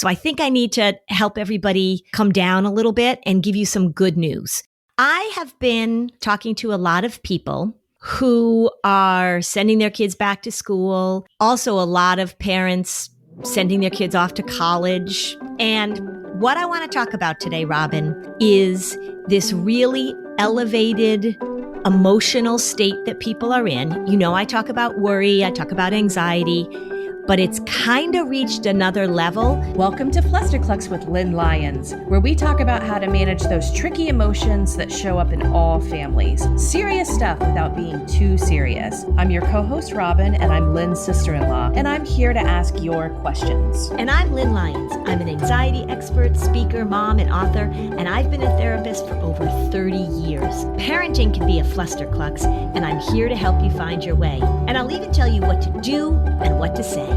So I think I need to help everybody come down a little bit and give you some good news. I have been talking to a lot of people who are sending their kids back to school. Also, a lot of parents sending their kids off to college. And what I want to talk about today, Robin, is this really elevated emotional state that people are in. You know, I talk about worry, I talk about anxiety, but it's kind of reached another level. Welcome to Flusterclux with Lynn Lyons, where we talk about how to manage those tricky emotions that show up in all families. Serious stuff without being too serious. I'm your co-host, Robin, and I'm Lynn's sister-in-law, and I'm here to ask your questions. And I'm Lynn Lyons. I'm an anxiety expert, speaker, mom, and author, and I've been a therapist for over 30 years. Parenting can be a flusterclux, and I'm here to help you find your way. And I'll even tell you what to do and what to say.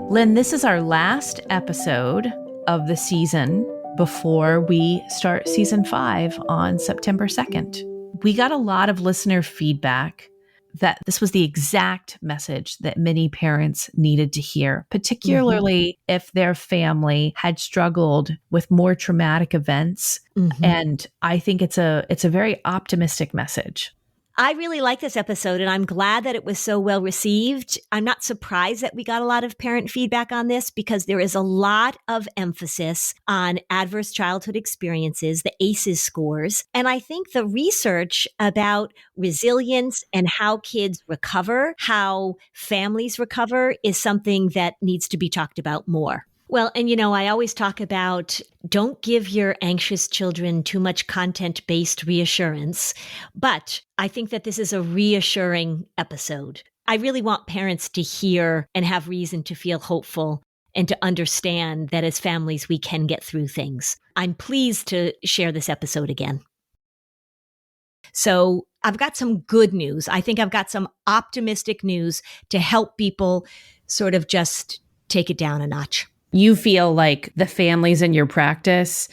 Lynn, this is our last episode of the season before we start season 5 on September 2nd. We got a lot of listener feedback that this was the exact message that many parents needed to hear, particularly if their family had struggled with more traumatic events. And I think it's a very optimistic message. I really like this episode, and I'm glad that it was so well received. I'm not surprised that we got a lot of parent feedback on this because there is a lot of emphasis on adverse childhood experiences, the ACEs scores. And I think the research about resilience and how kids recover, how families recover, is something that needs to be talked about more. Well, and you know, I always talk about don't give your anxious children too much content-based reassurance, but I think that this is a reassuring episode. I really want parents to hear and have reason to feel hopeful and to understand that as families, we can get through things. I'm pleased to share this episode again. So I've got some good news. I think I've got some optimistic news to help people sort of just take it down a notch. You feel like the families in your practice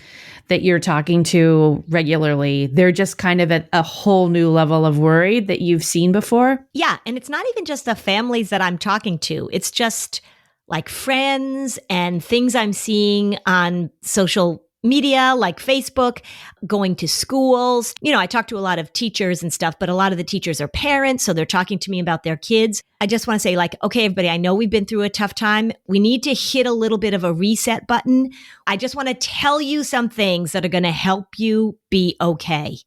that you're talking to regularly, they're just kind of at a whole new level of worry that you've seen before? Yeah. And it's not even just the families that I'm talking to. It's just like friends and things I'm seeing on social media like Facebook, going to schools. You know, I talk to a lot of teachers and stuff, but a lot of the teachers are parents, so they're talking to me about their kids. I just want to say, like, okay, everybody, I know we've been through a tough time. We need to hit a little bit of a reset button. I just want to tell you some things that are going to help you be okay,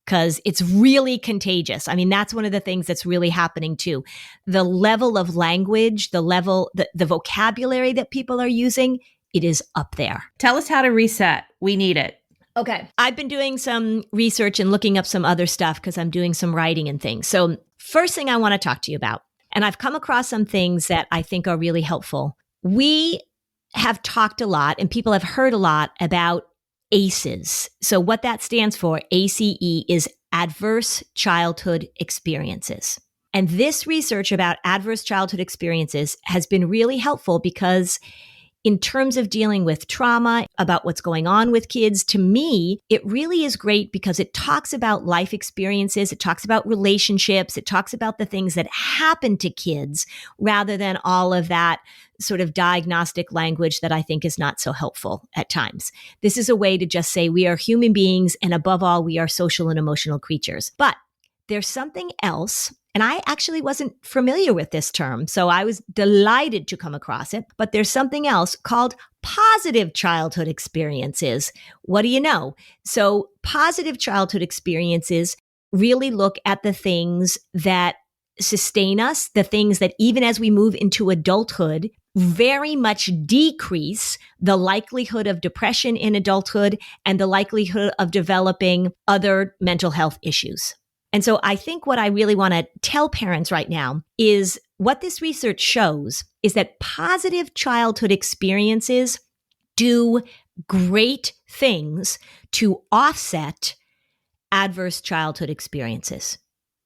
because it's really contagious. I mean, that's one of the things that's really happening too. The level of language, the vocabulary that people are using, it is up there. Tell us how to reset. We need it. Okay. I've been doing some research and looking up some other stuff because I'm doing some writing and things. So first thing I want to talk to you about, and I've come across some things that I think are really helpful. We have talked a lot and people have heard a lot about ACEs. So what that stands for, ACE, is adverse childhood experiences. And this research about adverse childhood experiences has been really helpful because in terms of dealing with trauma, about what's going on with kids, to me, it really is great because it talks about life experiences, it talks about relationships, it talks about the things that happen to kids rather than all of that sort of diagnostic language that I think is not so helpful at times. This is a way to just say we are human beings and above all, we are social and emotional creatures. But there's something else. And I actually wasn't familiar with this term, so I was delighted to come across it. But there's something else called positive childhood experiences. What do you know? So positive childhood experiences really look at the things that sustain us, the things that even as we move into adulthood, very much decrease the likelihood of depression in adulthood and the likelihood of developing other mental health issues. And so I think what I really want to tell parents right now is what this research shows is that positive childhood experiences do great things to offset adverse childhood experiences.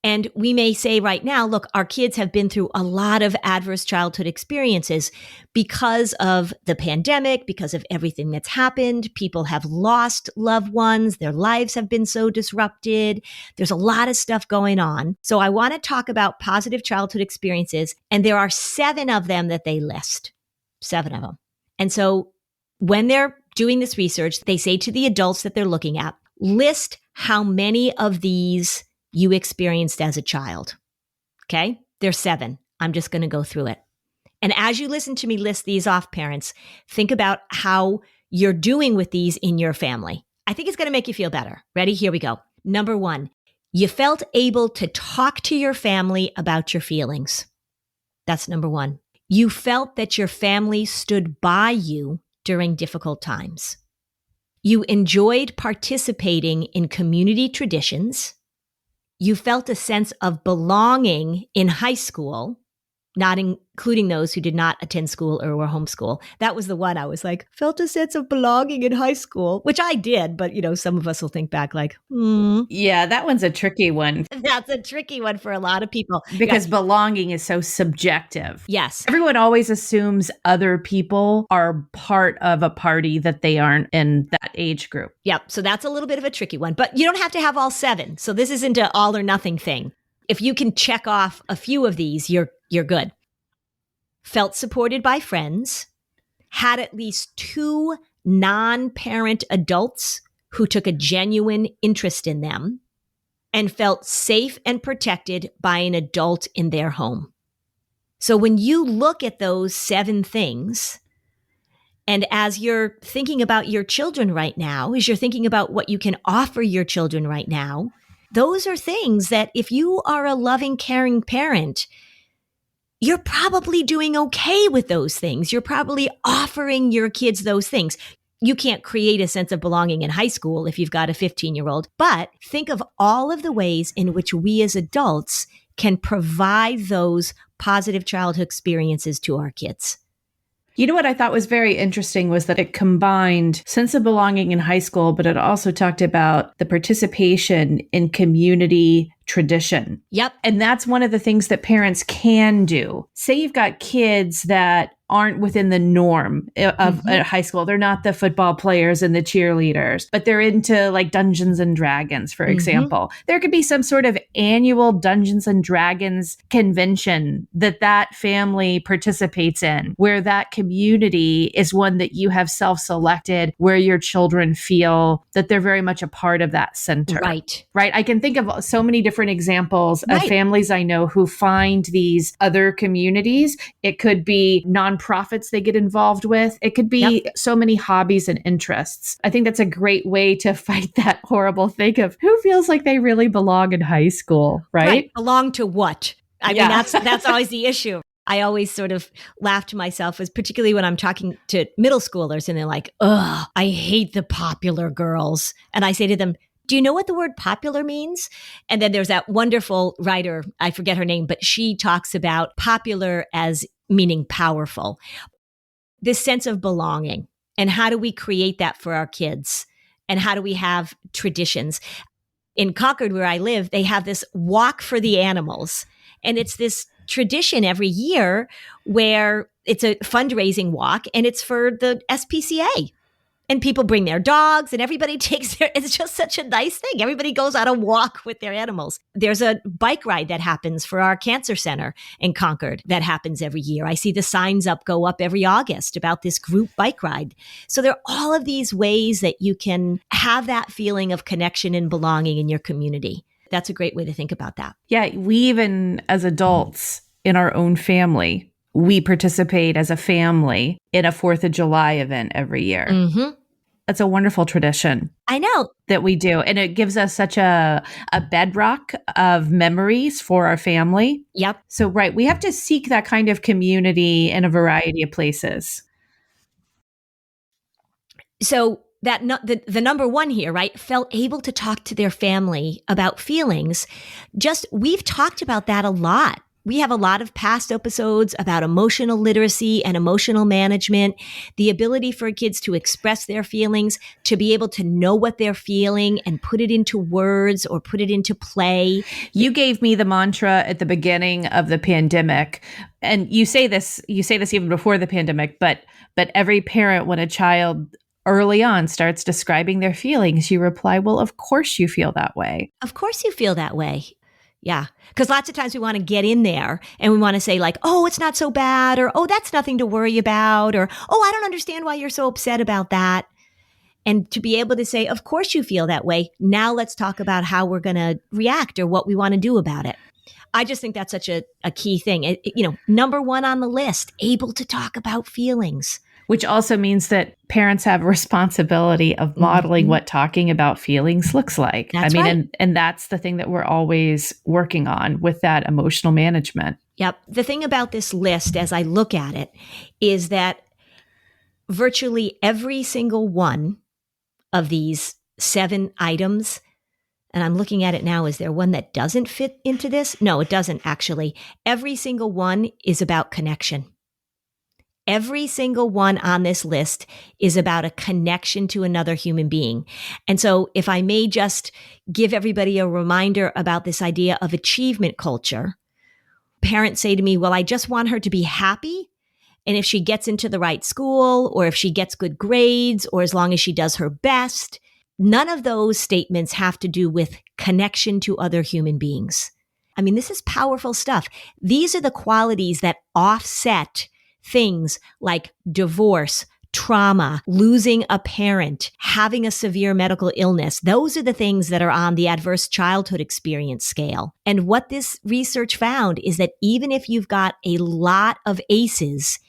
And we may say right now, look, our kids have been through a lot of adverse childhood experiences because of the pandemic, because of everything that's happened. People have lost loved ones. Their lives have been so disrupted. There's a lot of stuff going on. So I want to talk about positive childhood experiences. And there are 7 of them that they list, 7 of them. And so when they're doing this research, they say to the adults that they're looking at, list how many of these you experienced as a child. Okay? There's 7. I'm just going to go through it. And as you listen to me list these off, parents, think about how you're doing with these in your family. I think it's going to make you feel better. Ready? Here we go. Number 1, you felt able to talk to your family about your feelings. That's number 1. You felt that your family stood by you during difficult times. You enjoyed participating in community traditions. You felt a sense of belonging in high school, not including those who did not attend school or were homeschooled. That was the one I was like, felt a sense of belonging in high school, which I did. But, some of us will think back like, Yeah, that one's a tricky one. That's a tricky one for a lot of people. Because belonging is so subjective. Yes. Everyone always assumes other people are part of a party that they aren't in that age group. Yep. So that's a little bit of a tricky one. But you don't have to have all 7. So this isn't an all or nothing thing. If you can check off a few of these, you're good. Felt supported by friends, had at least 2 non-parent adults who took a genuine interest in them, and felt safe and protected by an adult in their home. So when you look at those 7 things, and as you're thinking about your children right now, as you're thinking about what you can offer your children right now, those are things that if you are a loving, caring parent, you're probably doing okay with those things. You're probably offering your kids those things. You can't create a sense of belonging in high school if you've got a 15-year-old, but think of all of the ways in which we as adults can provide those positive childhood experiences to our kids. You know what I thought was very interesting was that it combined sense of belonging in high school, but it also talked about the participation in community tradition. Yep. And that's one of the things that parents can do. Say you've got kids that aren't within the norm of high school. They're not the football players and the cheerleaders, but they're into like Dungeons and Dragons, for example. There could be some sort of annual Dungeons and Dragons convention that family participates in, where that community is one that you have self-selected, where your children feel that they're very much a part of that center. Right. I can think of so many different examples of families I know who find these other communities. It could be nonprofits they get involved with. It could be so many hobbies and interests. I think that's a great way to fight that horrible thing of who feels like they really belong in high school, right? Belong to what? I mean, that's always the issue. I always sort of laugh to myself, as particularly when I'm talking to middle schoolers and they're like, ugh, I hate the popular girls. And I say to them, do you know what the word popular means? And then there's that wonderful writer, I forget her name, but she talks about popular as meaning powerful. This sense of belonging. And how do we create that for our kids? And how do we have traditions? In Concord, where I live, they have this walk for the animals. And it's this tradition every year where it's a fundraising walk and it's for the SPCA. And people bring their dogs and everybody it's just such a nice thing. Everybody goes on a walk with their animals. There's a bike ride that happens for our cancer center in Concord that happens every year. I see the signs go up every August about this group bike ride. So there are all of these ways that you can have that feeling of connection and belonging in your community. That's a great way to think about that. Yeah, we even as adults in our own family, we participate as a family in a 4th of July event every year. That's a wonderful tradition. I know. That we do. And it gives us such a bedrock of memories for our family. Yep. So, we have to seek that kind of community in a variety of places. So that the number 1 here, felt able to talk to their family about feelings. We've talked about that a lot We have a lot of past episodes about emotional literacy and emotional management, the ability for kids to express their feelings, to be able to know what they're feeling and put it into words or put it into play. You gave me the mantra at the beginning of the pandemic, and you say this even before the pandemic, but every parent, when a child early on starts describing their feelings, you reply, well, of course you feel that way. Of course you feel that way. Yeah. Because lots of times we want to get in there and we want to say like, oh, it's not so bad, or, oh, that's nothing to worry about, or, oh, I don't understand why you're so upset about that. And to be able to say, of course you feel that way. Now let's talk about how we're going to react or what we want to do about it. I just think that's such a key thing. Number one on the list, able to talk about feelings. Which also means that parents have a responsibility of modeling what talking about feelings looks like. That's right. And that's the thing that we're always working on with that emotional management. Yep. The thing about this list, as I look at it, is that virtually every single one of these 7 items, and I'm looking at it now, is there one that doesn't fit into this? No, it doesn't actually. Every single one is about connection. Every single one on this list is about a connection to another human being. And so if I may just give everybody a reminder about this idea of achievement culture, parents say to me, well, I just want her to be happy. And if she gets into the right school, or if she gets good grades, or as long as she does her best, none of those statements have to do with connection to other human beings. I mean, this is powerful stuff. These are the qualities that offset things like divorce, trauma, losing a parent, having a severe medical illness. Those are the things that are on the adverse childhood experience scale. And what this research found is that even if you've got a lot of ACEs,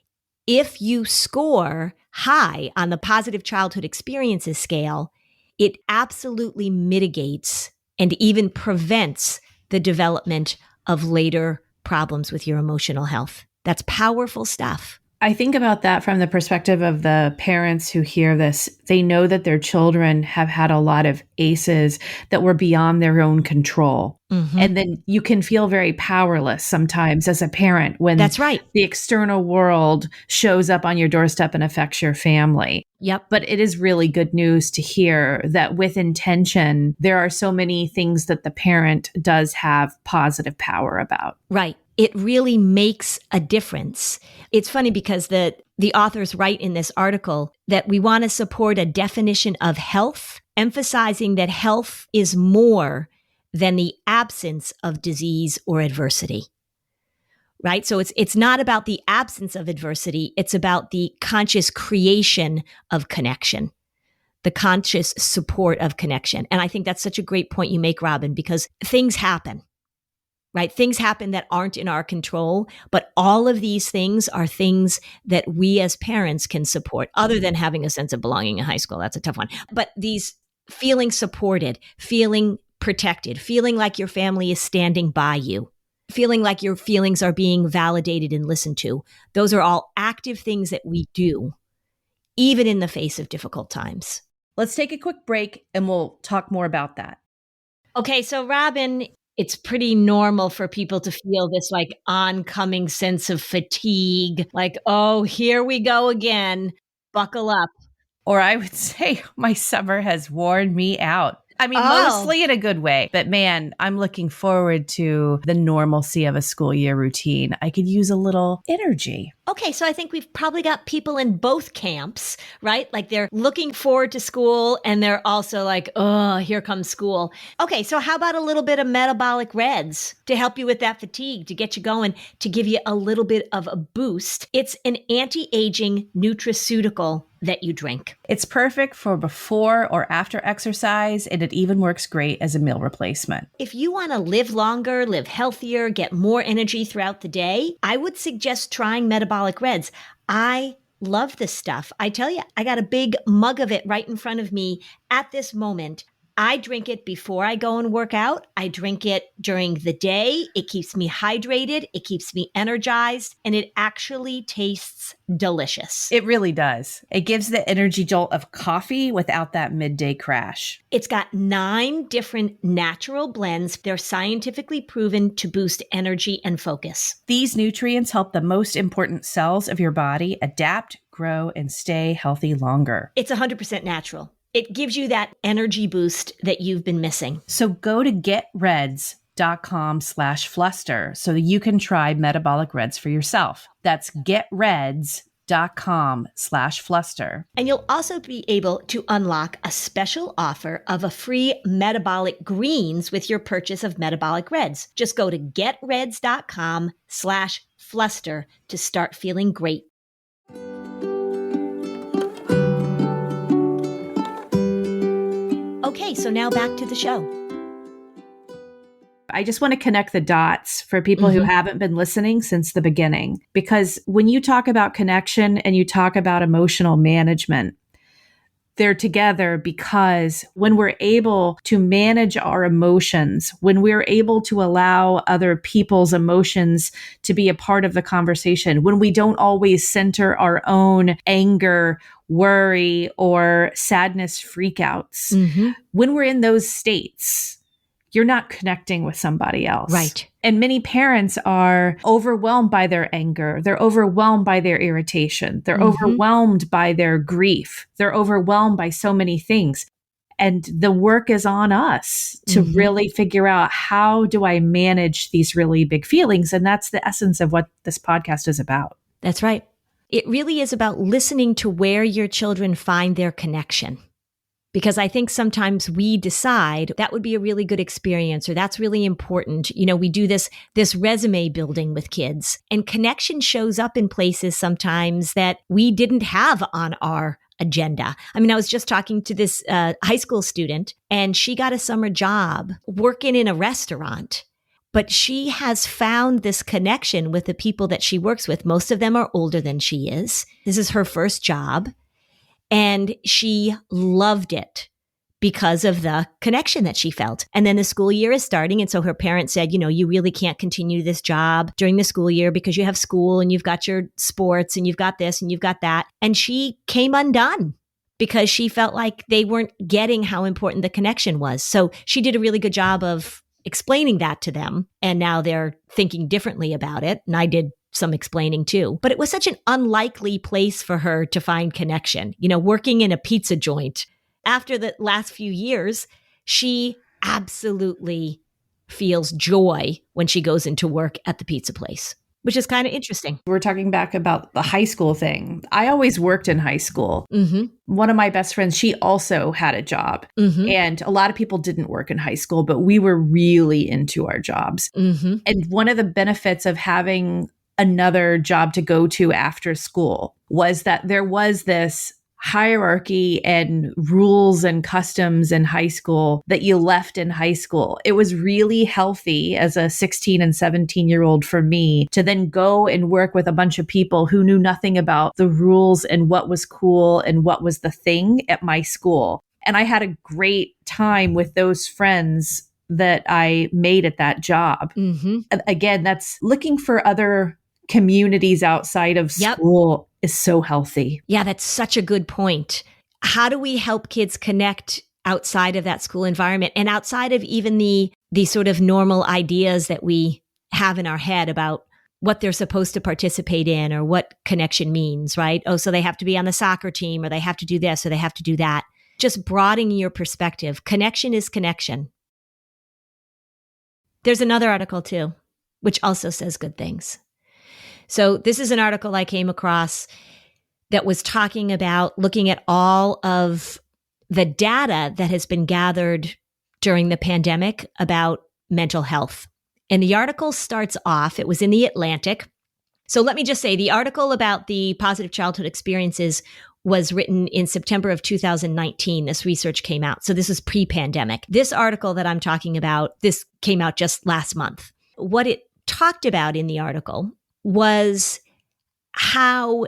if you score high on the positive childhood experiences scale, it absolutely mitigates and even prevents the development of later problems with your emotional health. That's powerful stuff. I think about that from the perspective of the parents who hear this. They know that their children have had a lot of ACEs that were beyond their own control. Mm-hmm. And then you can feel very powerless sometimes as a parent when that's right. The external world shows up on your doorstep and affects your family. Yep. But it is really good news to hear that with intention, there are so many things that the parent does have positive power about. Right. It really makes a difference. It's funny because the authors write in this article that we want to support a definition of health, emphasizing that health is more than the absence of disease or adversity. Right? So it's not about the absence of adversity. It's about the conscious creation of connection, the conscious support of connection. And I think that's such a great point you make, Robin, because things happen. Right? Things happen that aren't in our control, but all of these things are things that we as parents can support, other than having a sense of belonging in high school. That's a tough one. But these feeling supported, feeling protected, feeling like your family is standing by you, feeling like your feelings are being validated and listened to. Those are all active things that we do, even in the face of difficult times. Let's take a quick break and we'll talk more about that. Okay, so Robin, it's pretty normal for people to feel this like oncoming sense of fatigue, like, oh, here we go again, buckle up. Or I would say my summer has worn me out. I mean, mostly in a good way. But man, I'm looking forward to the normalcy of a school year routine. I could use a little energy. Okay, so I think we've probably got people in both camps, right? Like they're looking forward to school and they're also like, oh, here comes school. Okay, so how about a little bit of Metabolic Reds to help you with that fatigue, to get you going, to give you a little bit of a boost? It's an anti-aging nutraceutical that you drink. It's perfect for before or after exercise, and it even works great as a meal replacement. If you want to live longer, live healthier, get more energy throughout the day, I would suggest trying Metabolic Reds. I love this stuff. I tell you, I got a big mug of it right in front of me at this moment. I drink it before I go and work out. I drink it during the day. It keeps me hydrated. It keeps me energized. And it actually tastes delicious. It really does. It gives the energy jolt of coffee without that midday crash. It's got 9 different natural blends. They're scientifically proven to boost energy and focus. These nutrients help the most important cells of your body adapt, grow, and stay healthy longer. It's 100% natural. It gives you that energy boost that you've been missing. So go to getreds.com/fluster so that you can try Metabolic Reds for yourself. That's getreds.com/fluster. And you'll also be able to unlock a special offer of a free metabolic greens with your purchase of Metabolic Reds. Just go to getreds.com/fluster to start feeling great. Okay, so now back to the show. I just want to connect the dots for people who haven't been listening since the beginning, because when you talk about connection and you talk about emotional management, they're together because when we're able to manage our emotions, when we're able to allow other people's emotions to be a part of the conversation, when we don't always center our own anger, worry, or sadness freakouts, when we're in those states, you're not connecting with somebody else. Right. And many parents are overwhelmed by their anger. They're overwhelmed by their irritation. They're overwhelmed by their grief. They're overwhelmed by so many things. And the work is on us to really figure out, how do I manage these really big feelings? And that's the essence of what this podcast is about. That's right. It really is about listening to where your children find their connection. Because I think sometimes we decide that would be a really good experience, or that's really important. You know, we do this resume building with kids, and connection shows up in places sometimes that we didn't have on our agenda. I mean, I was just talking to this high school student, and she got a summer job working in a restaurant. But she has found this connection with the people that she works with. Most of them are older than she is. This is her first job. And she loved it because of the connection that she felt. And then the school year is starting. And so her parents said, you know, you really can't continue this job during the school year because you have school and you've got your sports and you've got this and you've got that. And she came undone because she felt like they weren't getting how important the connection was. So she did a really good job of explaining that to them. And now they're thinking differently about it. And I did some explaining too. But it was such an unlikely place for her to find connection. You know, working in a pizza joint. After the last few years, she absolutely feels joy when she goes into work at the pizza place, which is kind of interesting. We're talking back about the high school thing. I always worked in high school. One of my best friends, she also had a job. And a lot of people didn't work in high school, but we were really into our jobs. And one of the benefits of having another job to go to after school was that there was this hierarchy and rules and customs in high school that you left in high school. It was really healthy as a 16 and 17-year-old for me to then go and work with a bunch of people who knew nothing about the rules and what was cool and what was the thing at my school. And I had a great time with those friends that I made at that job. Again, that's looking for other communities outside of school is so healthy. Yeah, that's such a good point. How do we help kids connect outside of that school environment and outside of even the sort of normal ideas that we have in our head about what they're supposed to participate in or what connection means, right? Oh, so they have to be on the soccer team, or they have to do this, or they have to do that. Just broadening your perspective. Connection is connection. There's another article too, which also says good things. So this is an article I came across that was talking about looking at all of the data that has been gathered during the pandemic about mental health. And the article starts off, it was in The Atlantic. So let me just say, the article about the positive childhood experiences was written in September of 2019. This research came out. So this is pre-pandemic. This article that I'm talking about, this came out just last month. What it talked about in the article was how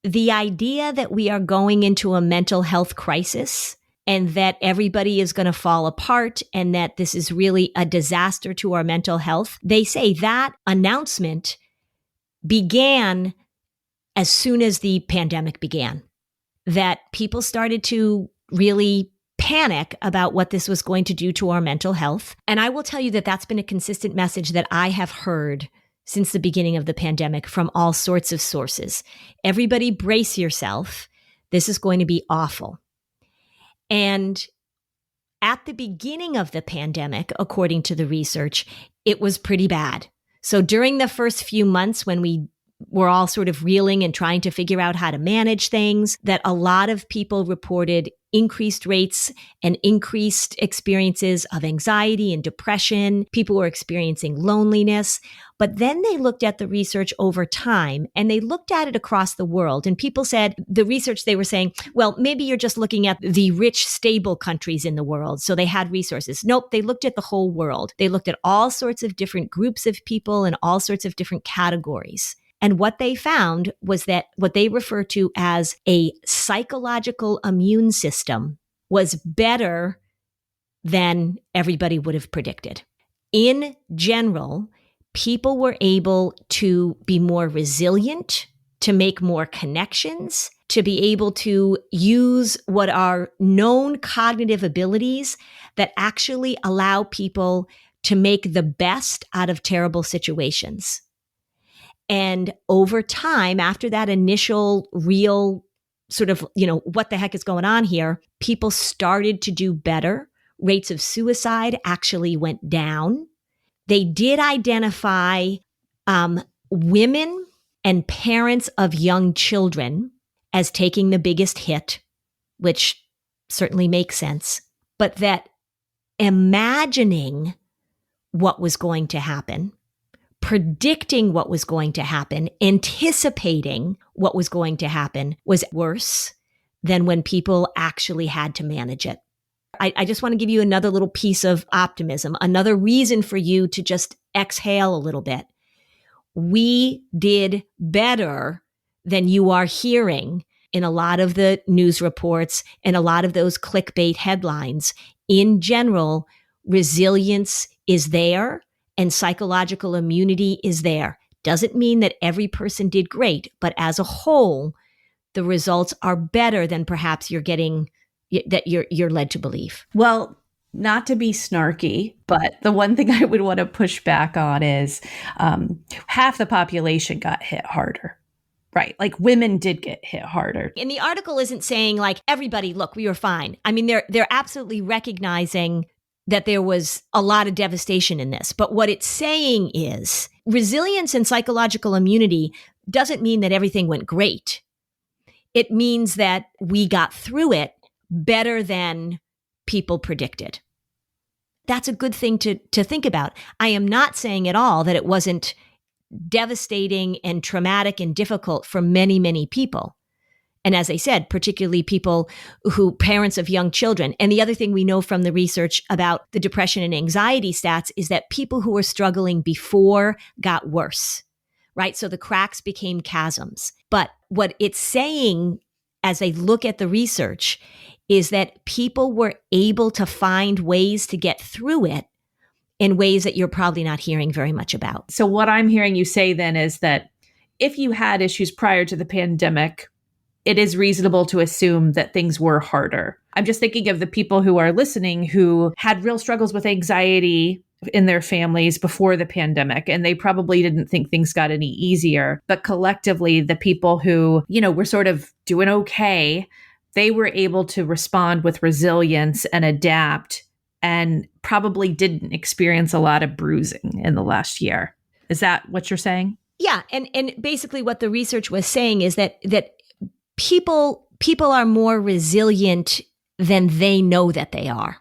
the idea that we are going into a mental health crisis and that everybody is going to fall apart and that this is really a disaster to our mental health. They say that announcement began as soon as the pandemic began, that people started to really panic about what this was going to do to our mental health. And I will tell you that that's been a consistent message that I have heard since the beginning of the pandemic from all sorts of sources. Everybody brace yourself. This is going to be awful. And at the beginning of the pandemic, according to the research, it was pretty bad. So during the first few months when we were all sort of reeling and trying to figure out how to manage things, that a lot of people reported increased rates and increased experiences of anxiety and depression. People were experiencing loneliness. But then they looked at the research over time and they looked at it across the world. And people said, the research, they were saying, well, maybe you're just looking at the rich, stable countries in the world. So they had resources. Nope, they looked at the whole world. They looked at all sorts of different groups of people and all sorts of different categories. And what they found was that what they refer to as a psychological immune system was better than everybody would have predicted. In general, people were able to be more resilient, to make more connections, to be able to use what are known cognitive abilities that actually allow people to make the best out of terrible situations. And over time, after that initial real sort of, what the heck is going on here, people started to do better. Rates of suicide actually went down. They did identify women and parents of young children as taking the biggest hit, which certainly makes sense, but that imagining what was going to happen, predicting what was going to happen, anticipating what was going to happen was worse than when people actually had to manage it. I just want to give you another little piece of optimism, another reason for you to just exhale a little bit. We did better than you are hearing in a lot of the news reports and a lot of those clickbait headlines. In general, resilience is there and psychological immunity is there. Doesn't mean that every person did great, but as a whole, the results are better than perhaps you're led to believe. Well, not to be snarky, but the one thing I would want to push back on is half the population got hit harder. Right. Like women did get hit harder. And the article isn't saying like, everybody, look, we were fine. I mean, they're absolutely recognizing that there was a lot of devastation in this. But what it's saying is resilience and psychological immunity doesn't mean that everything went great. It means that we got through it better than people predicted. That's a good thing to think about. I am not saying at all that it wasn't devastating and traumatic and difficult for many, many people. And as I said, particularly parents of young children. And the other thing we know from the research about the depression and anxiety stats is that people who were struggling before got worse, right? So the cracks became chasms. But what it's saying as they look at the research is that people were able to find ways to get through it in ways that you're probably not hearing very much about. So what I'm hearing you say then is that if you had issues prior to the pandemic, it is reasonable to assume that things were harder. I'm just thinking of the people who are listening who had real struggles with anxiety in their families before the pandemic, and they probably didn't think things got any easier. But collectively, the people who, were sort of doing okay, they were able to respond with resilience and adapt and probably didn't experience a lot of bruising in the last year. Is that what you're saying? Yeah. And basically what the research was saying is that people are more resilient than they know that they are.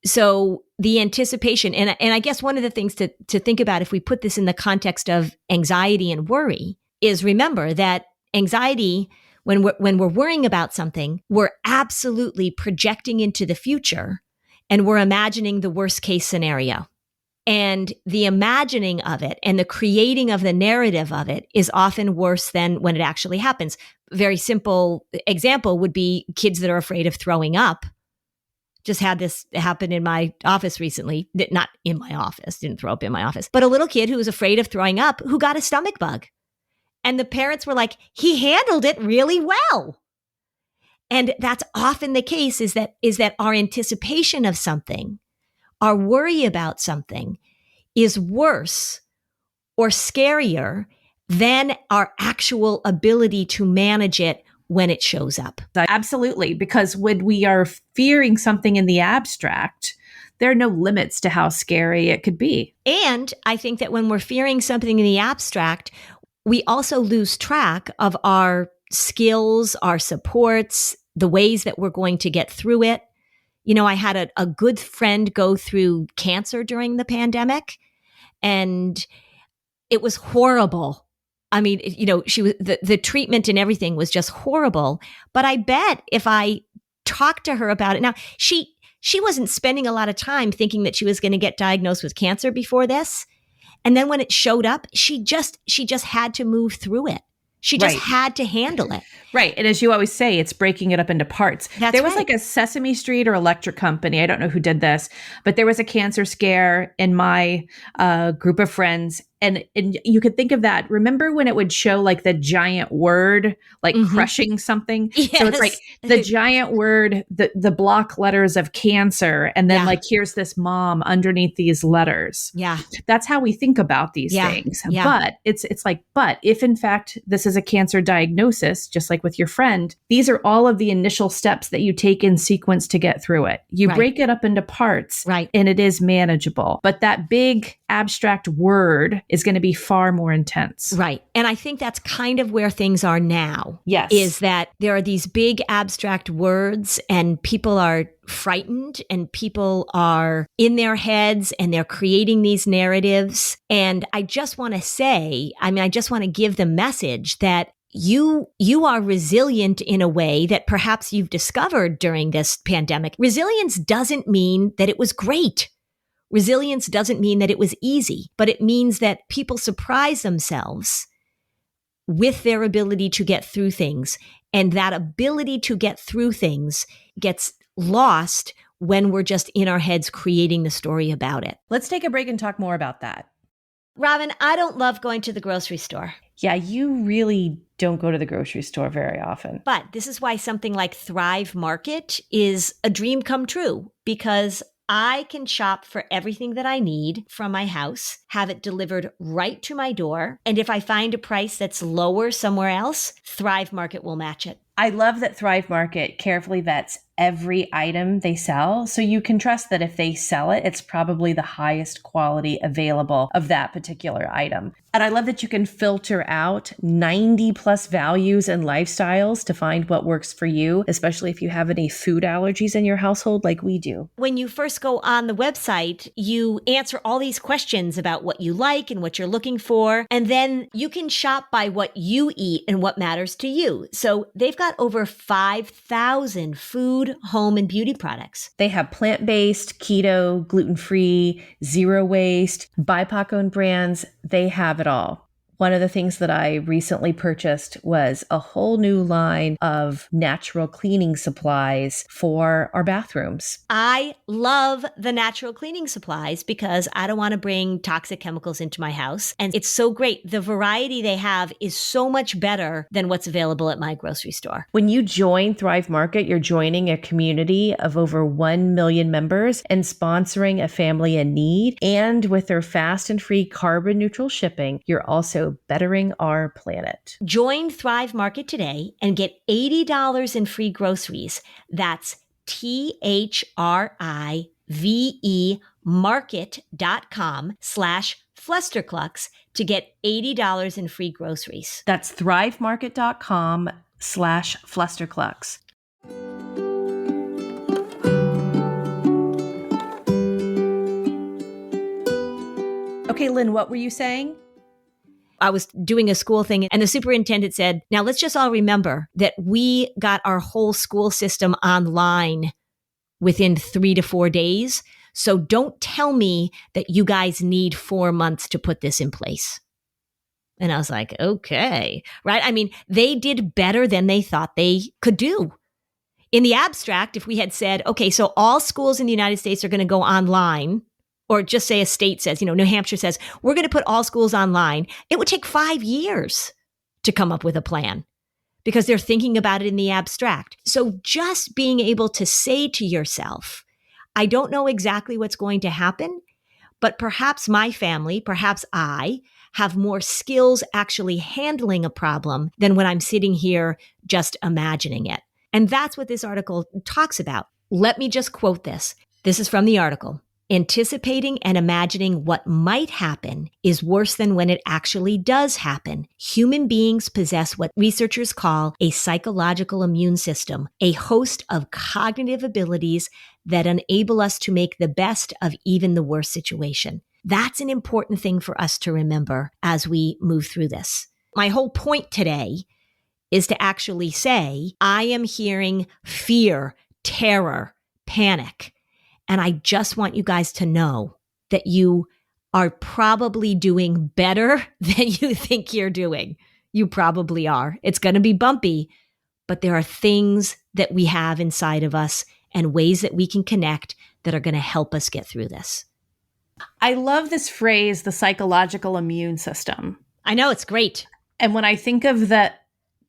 So the anticipation, and I guess one of the things to think about if we put this in the context of anxiety and worry is remember that anxiety, when we're worrying about something, we're absolutely projecting into the future and we're imagining the worst case scenario. And the imagining of it and the creating of the narrative of it is often worse than when it actually happens. Very simple example would be kids that are afraid of throwing up. Just had this happen in my office recently. Not in my office, didn't throw up in my office, but a little kid who was afraid of throwing up who got a stomach bug. And the parents were like, he handled it really well. And that's often the case is that our anticipation of something, our worry about something is worse or scarier than our actual ability to manage it when it shows up. Absolutely. Because when we are fearing something in the abstract, there are no limits to how scary it could be. And I think that when we're fearing something in the abstract, we also lose track of our skills, our supports, the ways that we're going to get through it. You know, I had a good friend go through cancer during the pandemic, and it was horrible. I mean, you know, she was the treatment and everything was just horrible. But I bet if I talked to her about it, now she wasn't spending a lot of time thinking that she was going to get diagnosed with cancer before this. And then when it showed up, she just had to move through it. She just had to handle it. Right. And as you always say, it's breaking it up into parts. There was like a Sesame Street or electric company. I don't know who did this, but there was a cancer scare in my group of friends. And you could think of that. Remember when it would show like the giant word, like crushing something? Yes. So it's like the giant word, the block letters of cancer. And then like, here's this mom underneath these letters. Yeah. That's how we think about these things. Yeah. But it's like, but if in fact this is a cancer diagnosis, just like with your friend, these are all of the initial steps that you take in sequence to get through it. You break it up into parts and it is manageable. But that big abstract word is going to be far more intense. Right. And I think that's kind of where things are now. Yes. Is that there are these big abstract words and people are frightened and people are in their heads and they're creating these narratives. And I just want to say, I just want to give the message that you are resilient in a way that perhaps you've discovered during this pandemic. Resilience doesn't mean that it was great. Resilience doesn't mean that it was easy, but it means that people surprise themselves with their ability to get through things. And that ability to get through things gets lost when we're just in our heads creating the story about it. Let's take a break and talk more about that. Robin, I don't love going to the grocery store. Yeah, you really don't go to the grocery store very often. But this is why something like Thrive Market is a dream come true, because I can shop for everything that I need from my house, have it delivered right to my door. And if I find a price that's lower somewhere else, Thrive Market will match it. I love that Thrive Market carefully vets every item they sell. So you can trust that if they sell it, it's probably the highest quality available of that particular item. And I love that you can filter out 90 plus values and lifestyles to find what works for you, especially if you have any food allergies in your household like we do. When you first go on the website, you answer all these questions about what you like and what you're looking for. And then you can shop by what you eat and what matters to you. So they've got over 5,000 food, home, and beauty products. They have plant-based, keto, gluten-free, zero waste, BIPOC-owned brands. They have it all. One of the things that I recently purchased was a whole new line of natural cleaning supplies for our bathrooms. I love the natural cleaning supplies because I don't want to bring toxic chemicals into my house. And it's so great. The variety they have is so much better than what's available at my grocery store. When you join Thrive Market, you're joining a community of over 1 million members and sponsoring a family in need. And with their fast and free carbon neutral shipping, you're also bettering our planet. Join Thrive Market today and get $80 in free groceries. That's THRIVE market.com/Flusterclux to get $80 in free groceries. That's thrivemarket.com/Flusterclux. Okay, Lynn, what were you saying? I was doing a school thing and the superintendent said, now let's just all remember that we got our whole school system online within 3 to 4 days. So don't tell me that you guys need 4 months to put this in place. And I was like, okay, right? I mean, they did better than they thought they could do. In the abstract, if we had said, okay, so all schools in the United States are going to go online, or just say a state says, New Hampshire says, we're going to put all schools online, it would take 5 years to come up with a plan because they're thinking about it in the abstract. So just being able to say to yourself, I don't know exactly what's going to happen, but perhaps my family, perhaps I have more skills actually handling a problem than when I'm sitting here just imagining it. And that's what this article talks about. Let me just quote this. This is from the article. Anticipating and imagining what might happen is worse than when it actually does happen. Human beings possess what researchers call a psychological immune system, a host of cognitive abilities that enable us to make the best of even the worst situation. That's an important thing for us to remember as we move through this. My whole point today is to actually say, I am hearing fear, terror, panic. And I just want you guys to know that you are probably doing better than you think you're doing. You probably are. It's going to be bumpy, but there are things that we have inside of us and ways that we can connect that are going to help us get through this. I love this phrase, the psychological immune system. I know, it's great. And when I think of the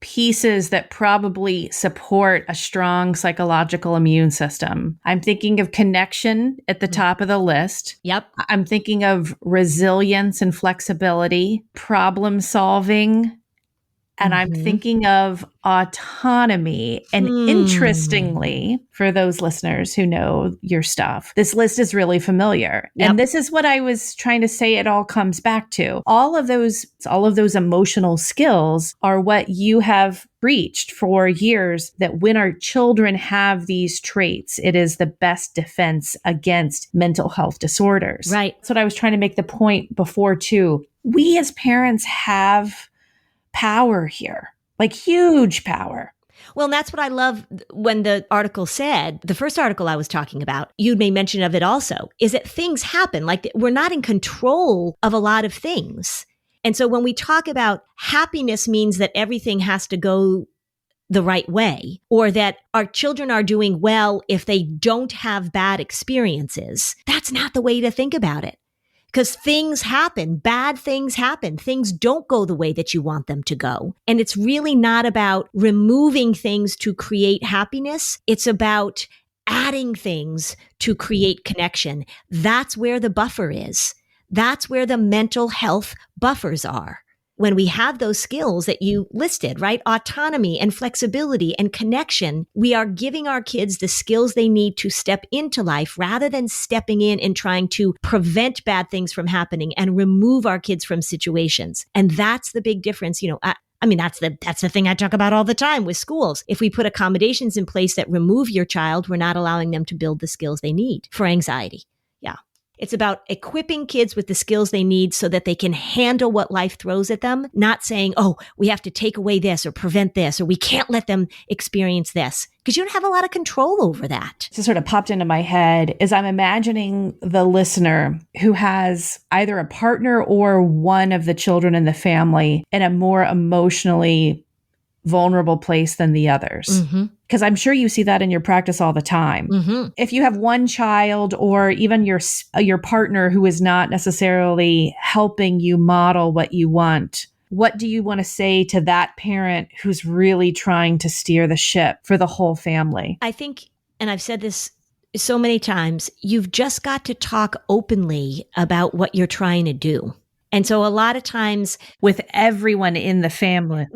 pieces that probably support a strong psychological immune system, I'm thinking of connection at the top of the list. Yep. I'm thinking of resilience and flexibility, problem solving, and I'm thinking of autonomy. And interestingly, for those listeners who know your stuff, this list is really familiar. Yep. And this is what I was trying to say it all comes back to. All of those emotional skills are what you have preached for years, that when our children have these traits, it is the best defense against mental health disorders. Right. That's what I was trying to make the point before too. We as parents have power here, like huge power. Well, and that's what I love when the article said, the first article I was talking about, you made mention of it also, is that things happen. Like we're not in control of a lot of things. And so when we talk about happiness means that everything has to go the right way, or that our children are doing well if they don't have bad experiences, that's not the way to think about it. Because things happen, bad things happen. Things don't go the way that you want them to go. And it's really not about removing things to create happiness. It's about adding things to create connection. That's where the buffer is. That's where the mental health buffers are. When we have those skills that you listed, right? Autonomy and flexibility and connection, we are giving our kids the skills they need to step into life rather than stepping in and trying to prevent bad things from happening and remove our kids from situations. And that's the big difference. That's the thing I talk about all the time with schools. If we put accommodations in place that remove your child, we're not allowing them to build the skills they need for anxiety. Yeah. It's about equipping kids with the skills they need so that they can handle what life throws at them, not saying, oh, we have to take away this or prevent this, or we can't let them experience this, because you don't have a lot of control over that. Just sort of popped into my head is I'm imagining the listener who has either a partner or one of the children in the family in a more emotionally vulnerable place than the others. Because I'm sure you see that in your practice all the time. If you have one child or even your partner who is not necessarily helping you model what you want, what do you want to say to that parent who's really trying to steer the ship for the whole family? I think, and I've said this so many times, you've just got to talk openly about what you're trying to do. And so a lot of times with everyone in the family,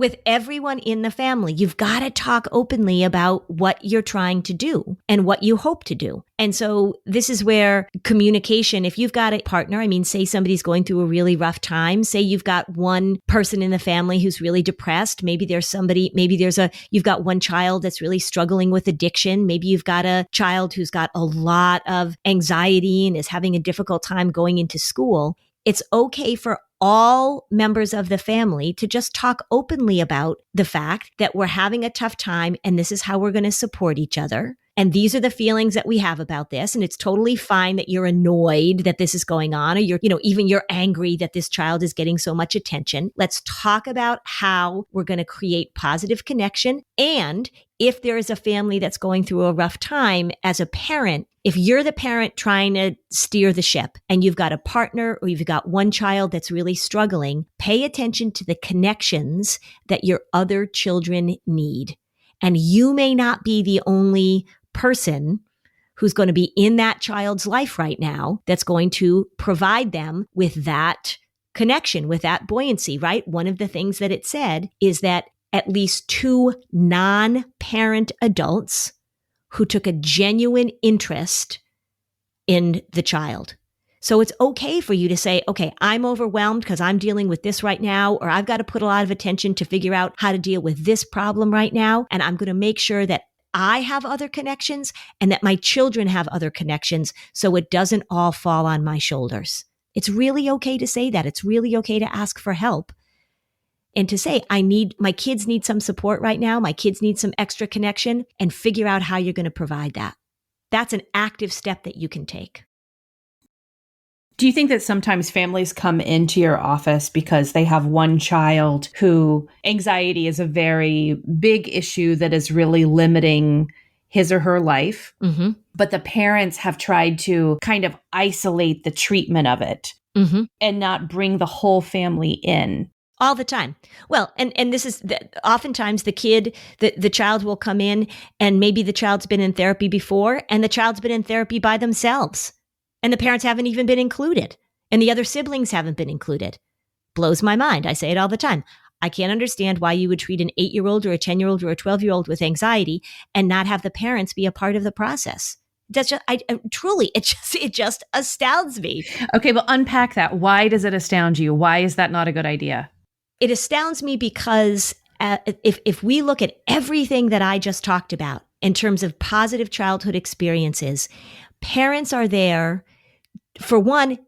you've got to talk openly about what you're trying to do and what you hope to do. And so this is where communication, if you've got a partner, say somebody's going through a really rough time, say you've got one person in the family who's really depressed. You've got one child that's really struggling with addiction. Maybe you've got a child who's got a lot of anxiety and is having a difficult time going into school. It's okay for all members of the family to just talk openly about the fact that we're having a tough time and this is how we're going to support each other. And these are the feelings that we have about this. And it's totally fine that you're annoyed that this is going on, or even you're angry that this child is getting so much attention. Let's talk about how we're going to create positive connection. And if there is a family that's going through a rough time, as a parent, if you're the parent trying to steer the ship and you've got a partner or you've got one child that's really struggling, pay attention to the connections that your other children need. And you may not be the only person who's going to be in that child's life right now that's going to provide them with that connection, with that buoyancy, right? One of the things that it said is that at least 2 non-parent adults who took a genuine interest in the child. So it's okay for you to say, okay, I'm overwhelmed because I'm dealing with this right now, or I've got to put a lot of attention to figure out how to deal with this problem right now. And I'm going to make sure that I have other connections and that my children have other connections so it doesn't all fall on my shoulders. It's really okay to say that. It's really okay to ask for help and to say, my kids need some support right now. My kids need some extra connection, and figure out how you're going to provide that. That's an active step that you can take. Do you think that sometimes families come into your office because they have one child who anxiety is a very big issue that is really limiting his or her life, but the parents have tried to kind of isolate the treatment of it and not bring the whole family in? All the time. Well, and this is oftentimes the child will come in, and maybe the child's been in therapy before, and the child's been in therapy by themselves, and the parents haven't even been included, and the other siblings haven't been included. Blows my mind. I say it all the time. I can't understand why you would treat an 8-year-old or a 10-year-old or a 12-year-old with anxiety and not have the parents be a part of the process. That's just, it just astounds me. Okay, well, unpack that. Why does it astound you? Why is that not a good idea? It astounds me because if we look at everything that I just talked about in terms of positive childhood experiences, parents are there. For one,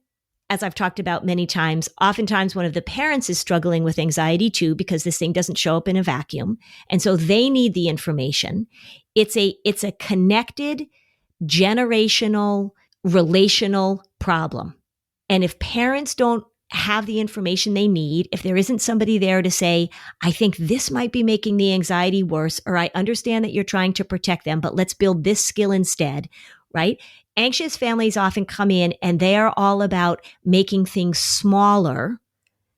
as I've talked about many times, oftentimes one of the parents is struggling with anxiety too, because this thing doesn't show up in a vacuum. And so they need the information. It's a connected, generational, relational problem. And if parents don't have the information they need, if there isn't somebody there to say, I think this might be making the anxiety worse, or I understand that you're trying to protect them, but let's build this skill instead, right? Anxious families often come in and they are all about making things smaller.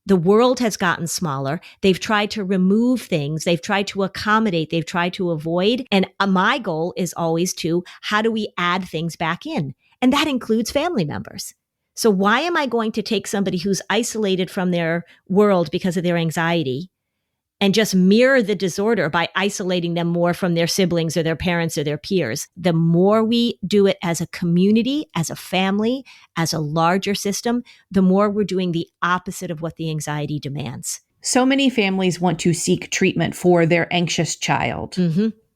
The world has gotten smaller. They've tried to remove things. They've tried to accommodate. They've tried to avoid. And my goal is always how do we add things back in? And that includes family members. So why am I going to take somebody who's isolated from their world because of their anxiety and just mirror the disorder by isolating them more from their siblings or their parents or their peers? The more we do it as a community, as a family, as a larger system, the more we're doing the opposite of what the anxiety demands. So many families want to seek treatment for their anxious child.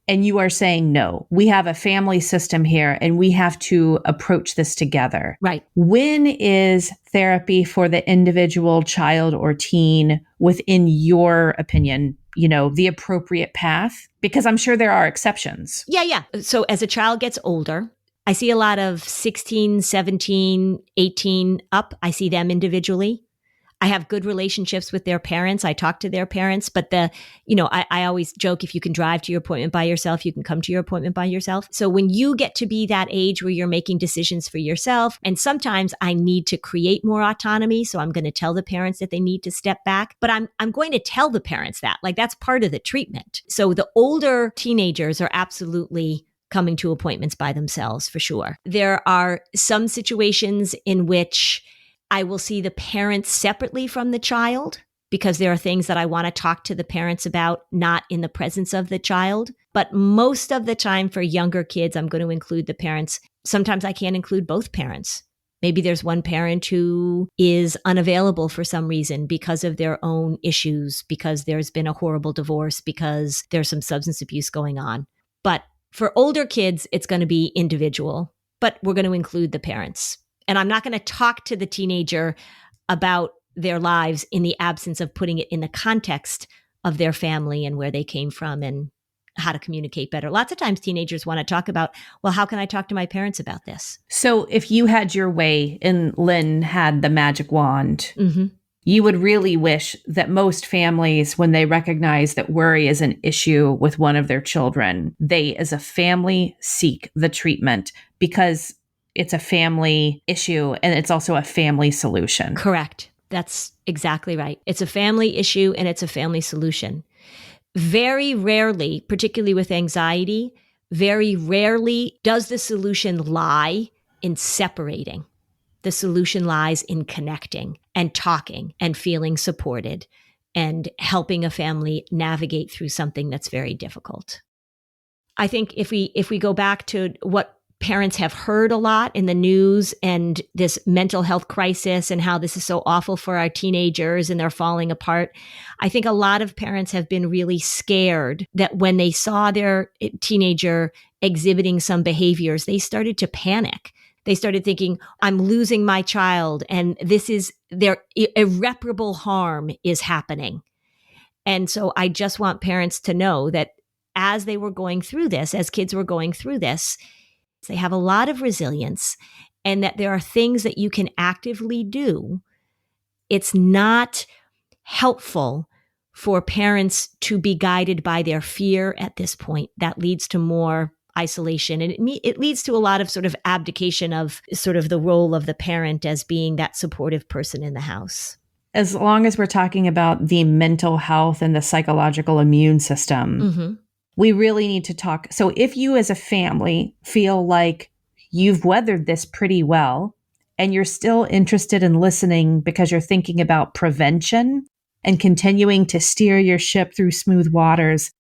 And you are saying, no, we have a family system here and we have to approach this together. Right. When is therapy for the individual child or teen, within your opinion, the appropriate path? Because I'm sure there are exceptions. Yeah. So as a child gets older, I see a lot of 16, 17, 18 up. I see them individually. I have good relationships with their parents. I talk to their parents, but I always joke, if you can drive to your appointment by yourself, you can come to your appointment by yourself. So when you get to be that age where you're making decisions for yourself, and sometimes I need to create more autonomy. So I'm going to tell the parents that they need to step back, but I'm going to tell the parents that, that's part of the treatment. So the older teenagers are absolutely coming to appointments by themselves for sure. There are some situations in which I will see the parents separately from the child because there are things that I want to talk to the parents about, not in the presence of the child. But most of the time for younger kids, I'm going to include the parents. Sometimes I can't include both parents. Maybe there's one parent who is unavailable for some reason because of their own issues, because there's been a horrible divorce, because there's some substance abuse going on. But for older kids, it's going to be individual, but we're going to include the parents. And I'm not going to talk to the teenager about their lives in the absence of putting it in the context of their family and where they came from and how to communicate better. Lots of times teenagers want to talk about, well, how can I talk to my parents about this? So if you had your way and Lynn had the magic wand, you would really wish that most families, when they recognize that worry is an issue with one of their children, they as a family seek the treatment because it's a family issue and it's also a family solution. Correct. That's exactly right. It's a family issue and it's a family solution. Very rarely, particularly with anxiety, very rarely does the solution lie in separating. The solution lies in connecting and talking and feeling supported and helping a family navigate through something that's very difficult. I think if we go back to what parents have heard a lot in the news and this mental health crisis and how this is so awful for our teenagers and they're falling apart, I think a lot of parents have been really scared that when they saw their teenager exhibiting some behaviors, they started to panic. They started thinking, I'm losing my child and this is their irreparable harm is happening. And so I just want parents to know that as they were going through this, as kids were going through this, they have a lot of resilience and that there are things that you can actively do. It's not helpful for parents to be guided by their fear at this point. That leads to more isolation. And it leads to a lot of sort of abdication of sort of the role of the parent as being that supportive person in the house. As long as we're talking about the mental health and the psychological immune system, we really need to talk. So if you as a family feel like you've weathered this pretty well and you're still interested in listening because you're thinking about prevention and continuing to steer your ship through smooth waters,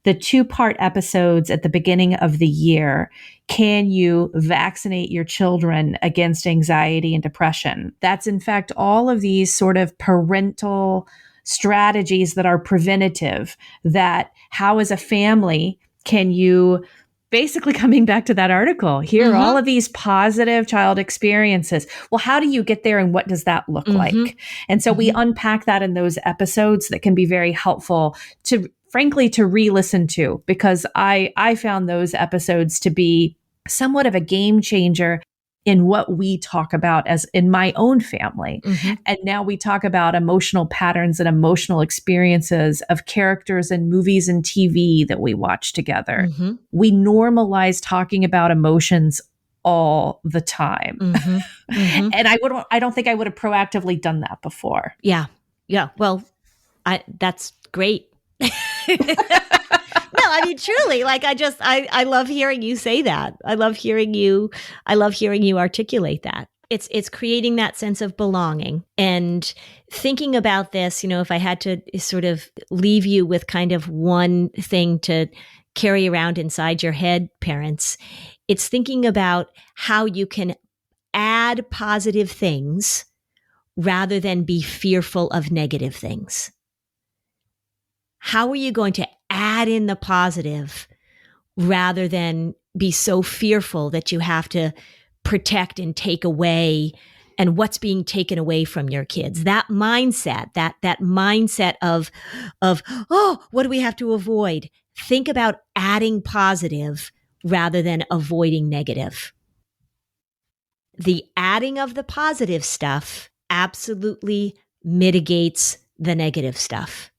the 2-part episodes at the beginning of the year, Can You Vaccinate Your Children Against Anxiety and Depression? That's in fact all of these sort of parental strategies that are preventative, that how as a family can you, basically coming back to that article, here are all of these positive child experiences. Well, how do you get there and what does that look like? And so we unpack that in those episodes that can be very helpful to, frankly, to re-listen to, because I found those episodes to be somewhat of a game changer in what we talk about as in my own family. And now we talk about emotional patterns and emotional experiences of characters in movies and TV that we watch together. We normalize talking about emotions all the time. And I don't think I would have proactively done that before. Yeah. Well, that's great. No, I mean, truly, like, I love hearing you say that. I love hearing you articulate that. It's creating that sense of belonging and thinking about this, if I had to sort of leave you with kind of one thing to carry around inside your head, parents, it's thinking about how you can add positive things rather than be fearful of negative things. How are you going to add in the positive rather than be so fearful that you have to protect and take away and what's being taken away from your kids? That mindset, that mindset of, oh, what do we have to avoid? Think about adding positive rather than avoiding negative. The adding of the positive stuff absolutely mitigates the negative stuff.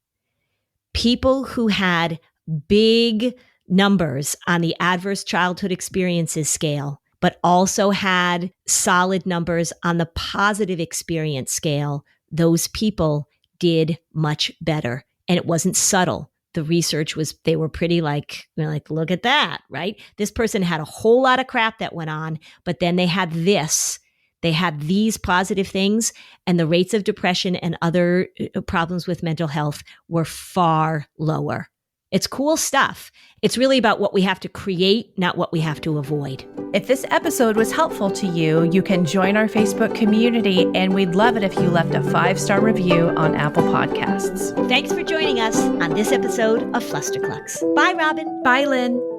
People who had big numbers on the adverse childhood experiences scale, but also had solid numbers on the positive experience scale, those people did much better. And it wasn't subtle. The research was, they were pretty like, look at that, right? This person had a whole lot of crap that went on, but then they had this. They had these positive things, and the rates of depression and other problems with mental health were far lower. It's cool stuff. It's really about what we have to create, not what we have to avoid. If this episode was helpful to you, you can join our Facebook community, and we'd love it if you left a 5-star review on Apple Podcasts. Thanks for joining us on this episode of Flusterclux. Bye, Robin. Bye, Lynn.